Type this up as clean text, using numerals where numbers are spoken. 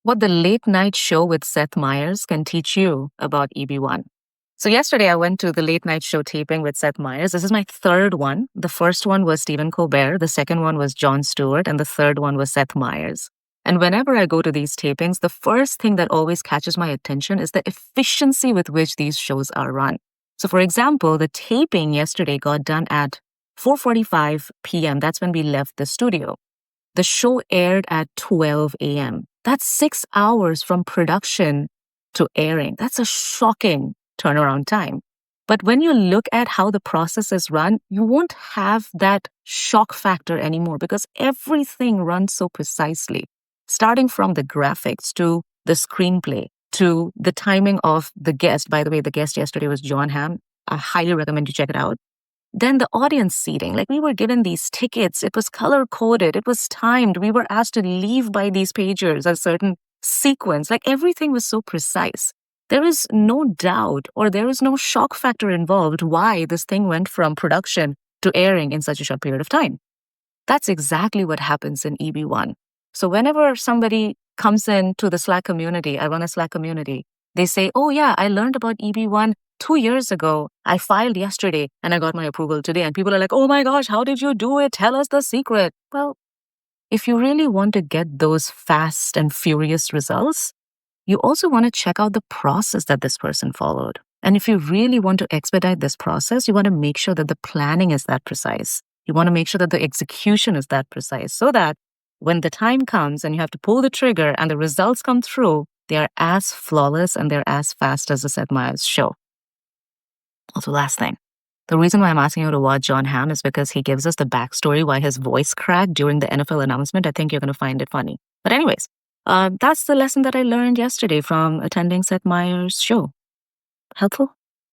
what the late night show with Seth Meyers can teach you about EB1. So yesterday I went to the late night show taping with Seth Meyers. This is my third one. The first one was Stephen Colbert. The second one was Jon Stewart. And the third one was Seth Meyers. And whenever I go to these tapings, the first thing that always catches my attention is the efficiency with which these shows are run. So for example, the taping yesterday got done at 4:45 p.m. That's when we left the studio. The show aired at 12 a.m. That's 6 hours from production to airing. That's a shocking turnaround time. But when you look at how the process is run, you won't have that shock factor anymore because everything runs so precisely, starting from the graphics to the screenplay to the timing of the guest. By the way, the guest yesterday was John Hamm. I highly recommend you check it out. Then the audience seating, like we were given these tickets, it was color coded, it was timed, we were asked to leave by these pagers a certain sequence, like everything was so precise. There is no doubt or there is no shock factor involved why this thing went from production to airing in such a short period of time. That's exactly what happens in EB1. So whenever somebody comes into the Slack community, I run a Slack community, they say, oh yeah, I learned about EB1 2 years ago. I filed yesterday and I got my approval today. And people are like, oh my gosh, how did you do it? Tell us the secret. Well, if you really want to get those fast and furious results, you also want to check out the process that this person followed. And if you really want to expedite this process, you want to make sure that the planning is that precise. You want to make sure that the execution is that precise so that when the time comes and you have to pull the trigger and the results come through, they are as flawless and they're as fast as the Seth Meyers show. Also, last thing, the reason why I'm asking you to watch John Hamm is because he gives us the backstory why his voice cracked during the NFL announcement. I think you're going to find it funny. But anyways, that's the lesson that I learned yesterday from attending Seth Meyers' show. Helpful?